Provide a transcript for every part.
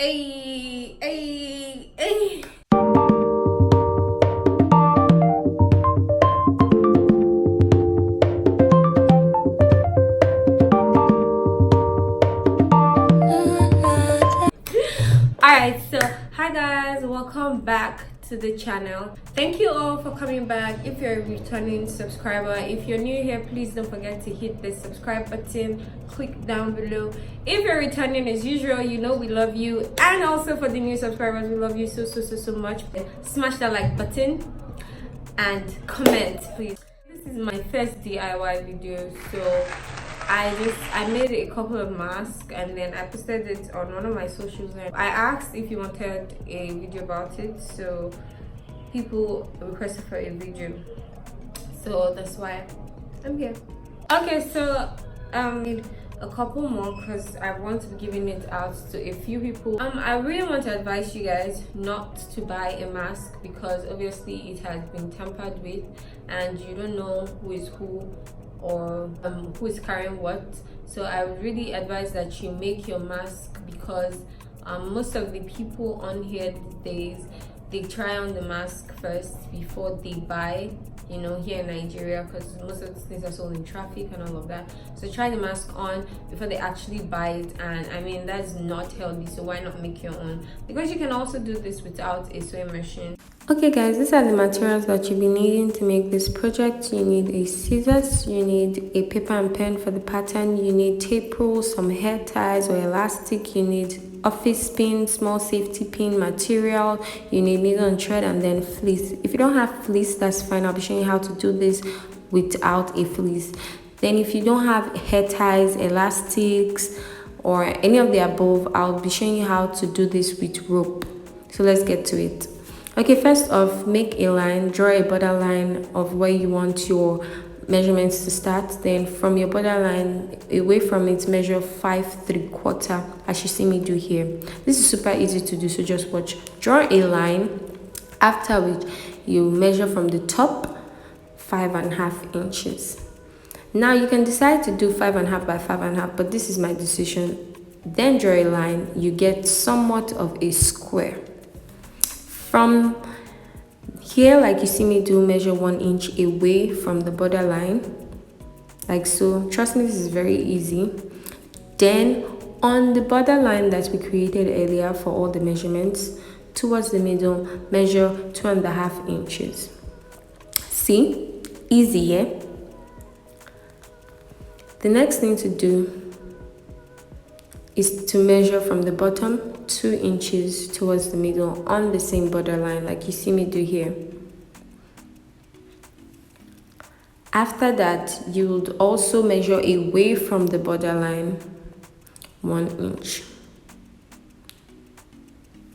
Hey, hey, hey. Alright, so hi guys, welcome back to the channel. Thank you all for coming back. If you're a returning subscriber, if you're new here, please don't forget to hit the subscribe button, click down below. If you're returning as usual, you know we love you, and also for the new subscribers, we love you so much. Smash that like button and comment, please. This is my first DIY video, so I made a couple of masks and then I posted it on one of my socials, and I asked if you wanted a video about it, so people requested for a video, so that's why I'm here. Okay, so a couple more because I want to be giving it out to a few people. I really want to advise you guys not to buy a mask because obviously it has been tampered with and you don't know who is who or who is carrying what. So I would really advise that you make your mask because most of the people on here these days, they try on the mask first before they buy, you know, here in Nigeria, because most of the things are sold in traffic and all of that. So try the mask on before they actually buy it, and I mean that's not healthy, so why not make your own? Because you can also do this without a sewing machine. Okay guys, these are the materials that you'll be needing to make this project. You need a scissors, you need a paper and pen for the pattern, you need tape roll, some hair ties or elastic, you need office pin, small safety pin material, you need needle and thread, and then fleece. If you don't have fleece, that's fine. I'll be showing you how to do this without a fleece. Then if you don't have hair ties, elastics, or any of the above, I'll be showing you how to do this with rope. So let's get to it. Okay, first off, make a line, draw a borderline of where you want your measurements to start. Then from your borderline away from it, measure 5 3/4 as you see me do here. This is super easy to do, so just watch. Draw a line, after which you measure from the top 5.5 inches. Now you can decide to do 5.5 by 5.5, but this is my decision. Then draw a line, you get somewhat of a square. From here, like you see me do, measure 1 inch away from the borderline, like so. Trust me, this is very easy. Then on the borderline that we created earlier for all the measurements, towards the middle, measure 2.5 inches. See? Easy, yeah? The next thing to do is to measure from the bottom 2 inches towards the middle on the same borderline like you see me do here. After that, you would also measure away from the borderline 1 inch.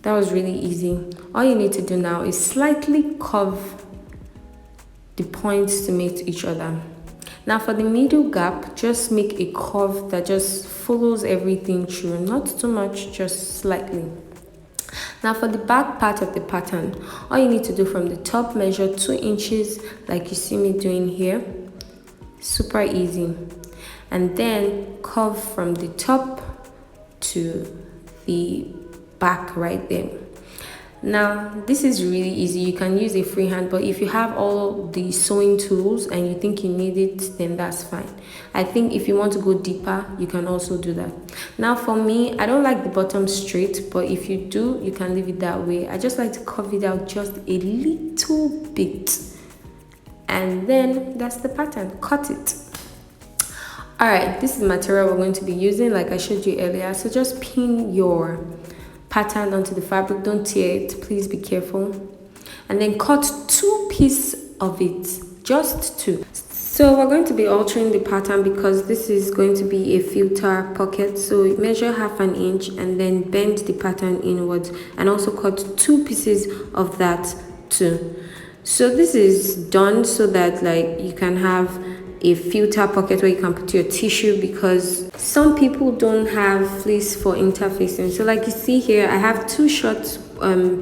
That was really easy. All you need to do now is slightly curve the points to meet each other. Now for the middle gap, just make a curve that just follows everything through, not too much, just slightly. Now for the back part of the pattern, all you need to do from the top, measure 2 inches like you see me doing here. Super easy. And then curve from the top to the back right there. Now this is really easy. You can use a freehand, but if you have all the sewing tools and you think you need it, then that's fine. I think if you want to go deeper, you can also do that. Now for me, I don't like the bottom straight, but if you do, you can leave it that way. I just like to curve it out just a little bit, and then that's the pattern. Cut it. All right, this is the material we're going to be using like I showed you earlier. So just pin your pattern onto the fabric, don't tear it, please be careful, and then cut 2 pieces of it, just 2. So we're going to be altering the pattern because this is going to be a filter pocket, so measure 1/2 inch and then bend the pattern inwards, and also cut 2 pieces of that too. So this is done so that like you can have a filter pocket where you can put your tissue, because some people don't have fleece for interfacing. So like you see here, I have 2 short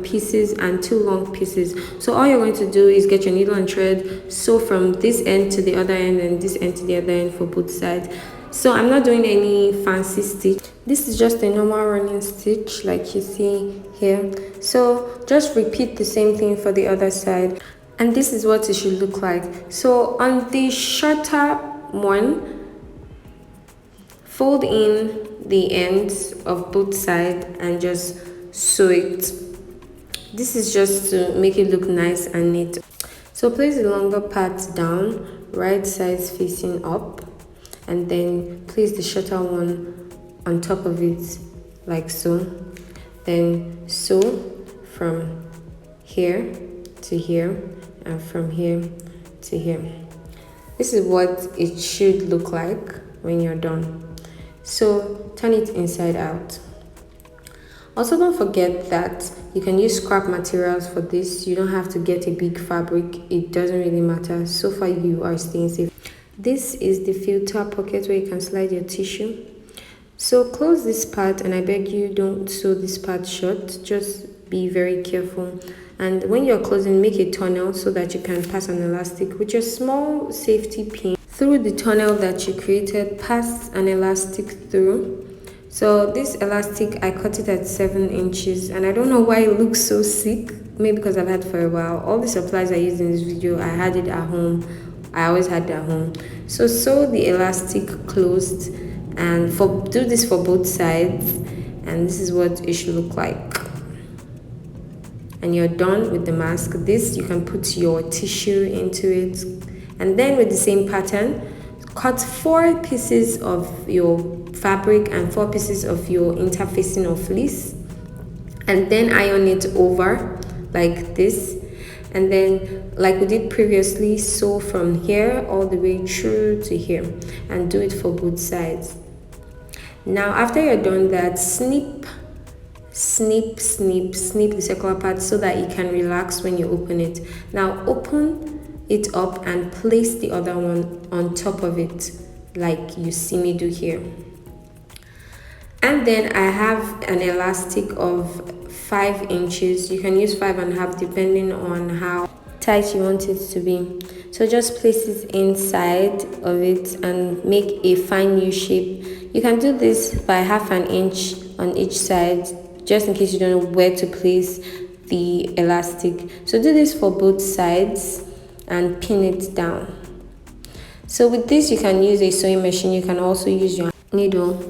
pieces and 2 long pieces. So all you're going to do is get your needle and thread, sew from this end to the other end and this end to the other end for both sides. So I'm not doing any fancy stitch. This is just a normal running stitch like you see here. So just repeat the same thing for the other side. And this is what it should look like. So on the shorter one, fold in the ends of both sides and just sew it. This is just to make it look nice and neat. So place the longer part down, right sides facing up, and then place the shorter one on top of it like so. Then sew from here to here and from here to here. This is what it should look like when you're done. So turn it inside out. Also, don't forget that you can use scrap materials for this. You don't have to get a big fabric. It doesn't really matter. So far you are staying safe. This is the filter pocket where you can slide your tissue. So close this part, and I beg you, don't sew this part shut. Just be very careful. And when you're closing, make a tunnel so that you can pass an elastic with your small safety pin through the tunnel that you created. Pass an elastic through. So this elastic, I cut it at 7 inches, and I don't know why it looks so sick. Maybe because I've had it for a while. All the supplies I used in this video, I had it at home. I always had it at home. So sew the elastic closed, and do this for both sides, and this is what it should look like. And you're done with the mask. This, you can put your tissue into it, and then with the same pattern, cut 4 pieces of your fabric and 4 pieces of your interfacing of fleece, and then iron it over like this. And then, like we did previously, sew from here all the way through to here, and do it for both sides. Now after you're done that, snip the circular part so that it can relax when you open it. Now open it up and place the other one on top of it like you see me do here. And then I have an elastic of 5 inches. You can use 5.5 depending on how tight you want it to be. So just place it inside of it and make a fine U shape. You can do this by 1/2 inch on each side, just in case you don't know where to place the elastic. So do this for both sides and pin it down. So with this, you can use a sewing machine. You can also use your needle.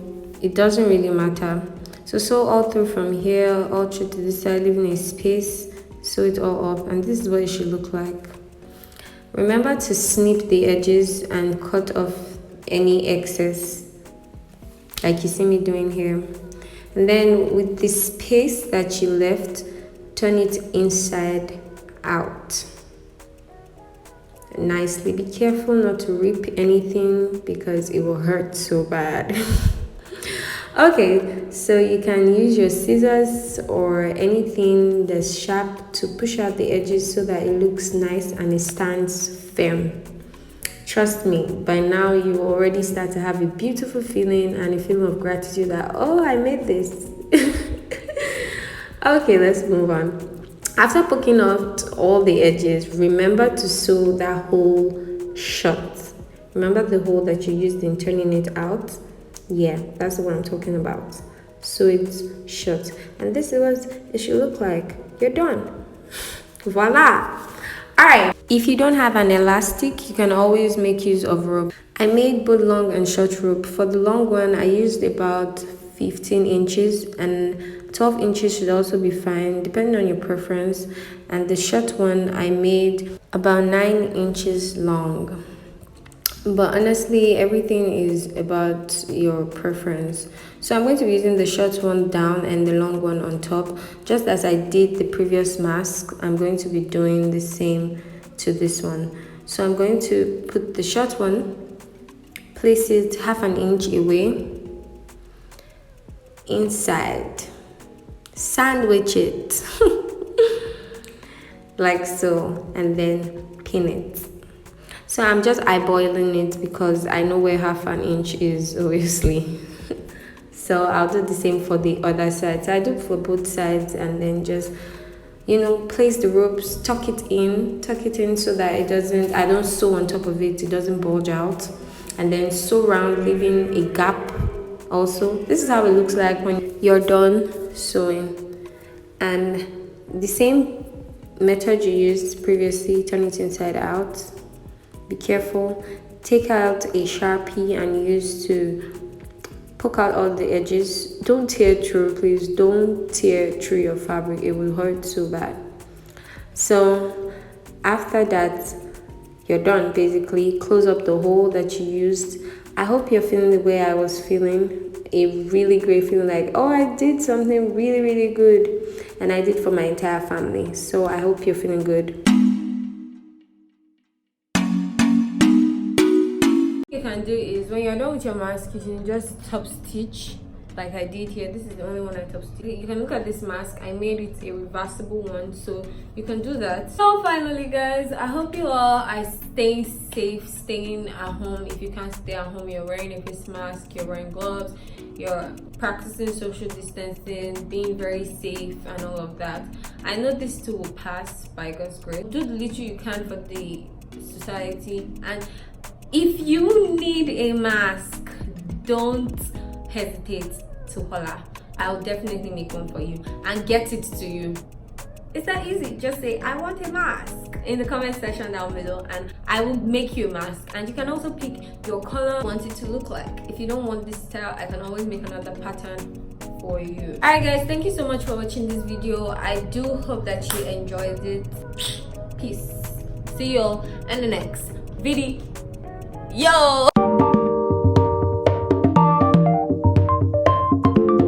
It doesn't really matter. So sew all through from here, all through to this side, leaving a space. Sew it all up, and this is what it should look like. Remember to snip the edges and cut off any excess, like you see me doing here. And then with the space that you left, turn it inside out nicely. Be careful not to rip anything because it will hurt so bad. Okay, so you can use your scissors or anything that's sharp to push out the edges so that it looks nice and it stands firm. Trust me, by now you already start to have a beautiful feeling and a feeling of gratitude that, oh, I made this. Okay, let's move on. After poking out all the edges, remember to sew that hole shut. Remember the hole that you used in turning it out? Yeah, that's what I'm talking about. Sew it shut. And this is what it should look like. You're done. Voila! Alright, if you don't have an elastic, you can always make use of rope. I made both long and short rope. For the long one, I used about 15 inches, and 12 inches should also be fine depending on your preference. And the short one, I made about 9 inches long. But honestly, everything is about your preference. So I'm going to be using the short one down and the long one on top. Just as I did the previous mask, I'm going to be doing the same to this one. So I'm going to put the short one, place it 1/2 inch away, inside, sandwich it, like so, and then pin it. So I'm just eyeballing it because I know where 1/2 inch is, obviously. So I'll do the same for the other side. So I do for both sides, and then just, you know, place the ropes, tuck it in so that I don't sew on top of it, it doesn't bulge out. and then sew around, leaving a gap. Also, this is how it looks like when you're done sewing. And the same method you used previously, turn it inside out. Be careful. Take out a Sharpie and use to poke out all the edges. Don't tear through, please. Don't tear through your fabric. It will hurt so bad. So after that, you're done. Basically, close up the hole that you used. I hope you're feeling the way I was feeling. A really great feeling, like, oh, I did something really, really good, and I did for my entire family. So I hope you're feeling good. You can do is when you're done with your mask, you can just top stitch like I did here. This is the only one I top stitch. You can look at this mask. I made it a reversible one, so you can do that. So finally, guys, I hope you all are staying safe, staying at home. If you can't stay at home, you're wearing a face mask, you're wearing gloves, you're practicing social distancing, being very safe and all of that. I know this too will pass by God's grace. Do the little you can for the society, and if you need a mask, don't hesitate to holler. I'll definitely make one for you and get it to you. It's that easy. Just say, I want a mask in the comment section down below, and I will make you a mask. And you can also pick your color you want it to look like. If you don't want this style, I can always make another pattern for you. Alright guys, thank you so much for watching this video. I do hope that you enjoyed it. Peace. See you all in the next video. Yo!